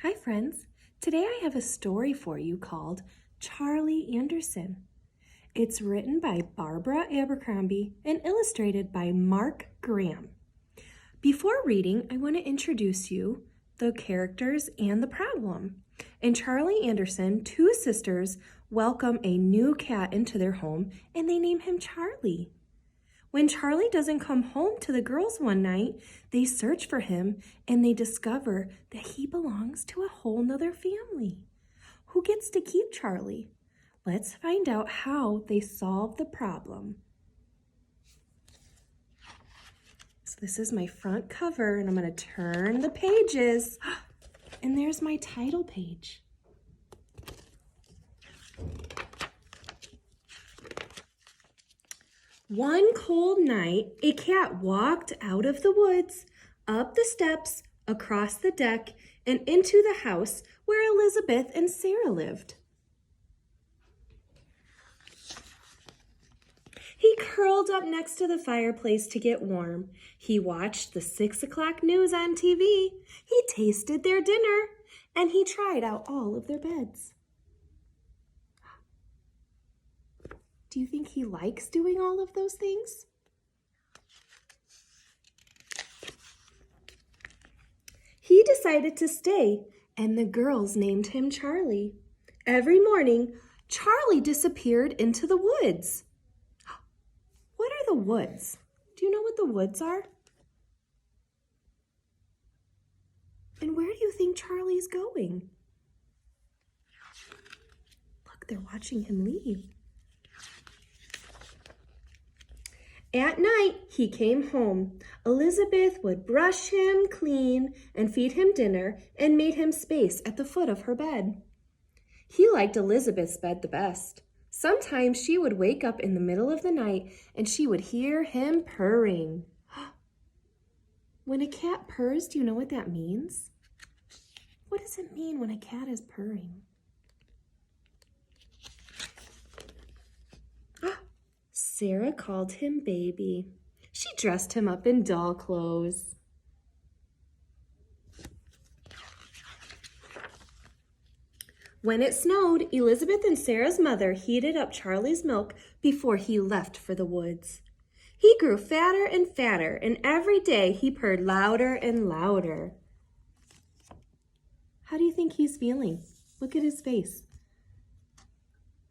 Hi friends, today I have a story for you called Charlie Anderson. It's written by Barbara Abercrombie and illustrated by Mark Graham. Before reading, I want to introduce you the characters and the problem. In Charlie Anderson, two sisters welcome a new cat into their home and they name him Charlie. When Charlie doesn't come home to the girls one night, they search for him and they discover that he belongs to a whole nother family. Who gets to keep Charlie? Let's find out how they solve the problem. So this is my front cover and I'm going to turn the pages. And there's my title page. One cold night, a cat walked out of the woods, up the steps, across the deck, and into the house where Elizabeth and Sarah lived. He curled up next to the fireplace to get warm. He watched the 6 o'clock news on TV. He tasted their dinner, and he tried out all of their beds. Do you think he likes doing all of those things? He decided to stay, and the girls named him Charlie. Every morning, Charlie disappeared into the woods. What are the woods? Do you know what the woods are? And where do you think Charlie's going? Look, they're watching him leave. At night, he came home. Elizabeth would brush him clean and feed him dinner and made him space at the foot of her bed. He liked Elizabeth's bed the best. Sometimes she would wake up in the middle of the night and she would hear him purring. When a cat purrs, do you know what that means? What does it mean when a cat is purring? Sarah called him baby. She dressed him up in doll clothes. When it snowed, Elizabeth and Sarah's mother heated up Charlie's milk before he left for the woods. He grew fatter and fatter, and every day he purred louder and louder. How do you think he's feeling? Look at his face.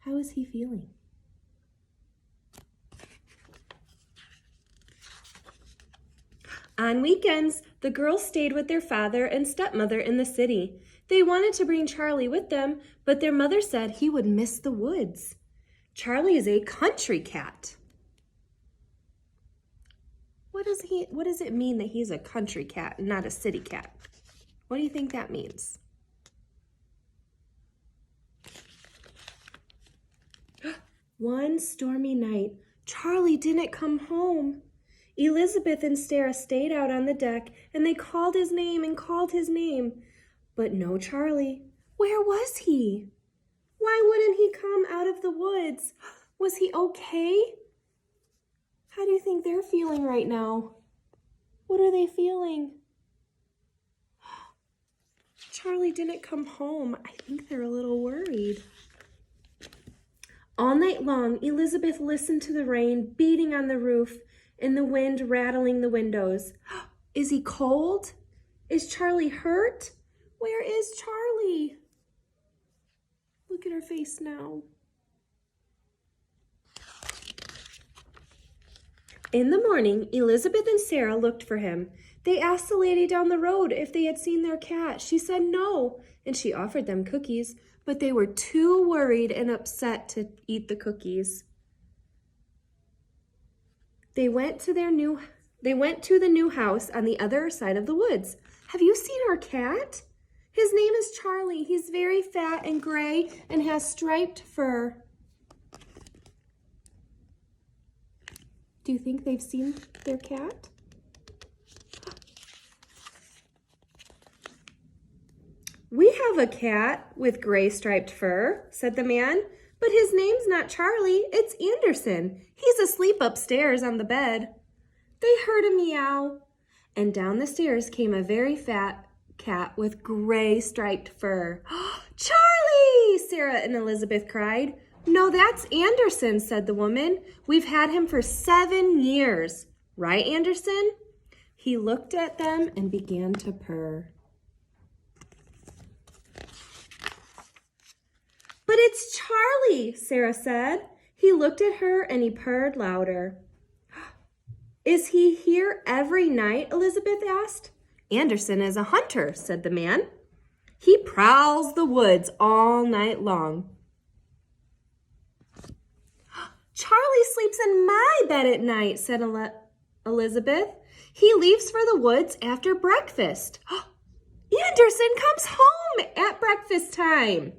How is he feeling? On weekends, the girls stayed with their father and stepmother in the city. They wanted to bring Charlie with them, but their mother said he would miss the woods. Charlie is a country cat. What does it mean that he's a country cat and not a city cat? What do you think that means? One stormy night, Charlie didn't come home. Elizabeth and Sarah stayed out on the deck and they called his name and called his name. But no Charlie. Where was he? Why wouldn't he come out of the woods? Was he okay? How do you think they're feeling right now? What are they feeling? Charlie didn't come home. I think they're a little worried. All night long, Elizabeth listened to the rain beating on the roof and the wind rattling the windows. Is he cold? Is Charlie hurt? Where is Charlie? Look at her face now. In the morning, Elizabeth and Sarah looked for him. They asked the lady down the road if they had seen their cat. She said no, and she offered them cookies, but they were too worried and upset to eat the cookies. They went to the new house on the other side of the woods. Have you seen our cat? His name is Charlie. He's very fat and gray and has striped fur. Do you think they've seen their cat? We have a cat with gray striped fur, said the man. But his name's not Charlie, it's Anderson. He's asleep upstairs on the bed. They heard a meow, and down the stairs came a very fat cat with gray striped fur. Charlie! Sarah and Elizabeth cried. No, that's Anderson, said the woman. We've had him for 7 years. Right, Anderson? He looked at them and began to purr. But it's Charlie, Sarah said. He looked at her and he purred louder. Is he here every night? Elizabeth asked. Anderson is a hunter, said the man. He prowls the woods all night long. Charlie sleeps in my bed at night, said Elizabeth. He leaves for the woods after breakfast. Anderson comes home at breakfast time,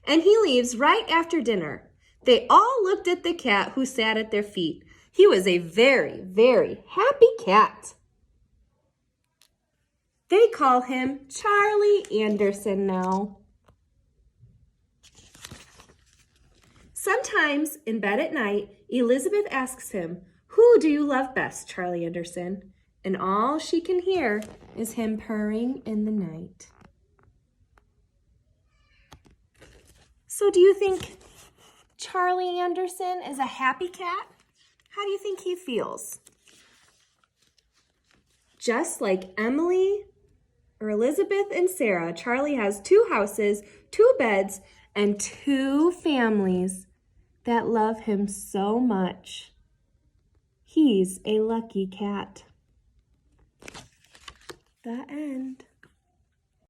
and he leaves right after dinner. They all looked at the cat who sat at their feet. He was a very, very happy cat. They call him Charlie Anderson now. Sometimes in bed at night, Elizabeth asks him, "Who do you love best, Charlie Anderson?" And all she can hear is him purring in the night. So do you think Charlie Anderson is a happy cat? How do you think he feels? Just like Emily or Elizabeth and Sarah, Charlie has 2 houses, 2 beds, and 2 families that love him so much. He's a lucky cat. The end.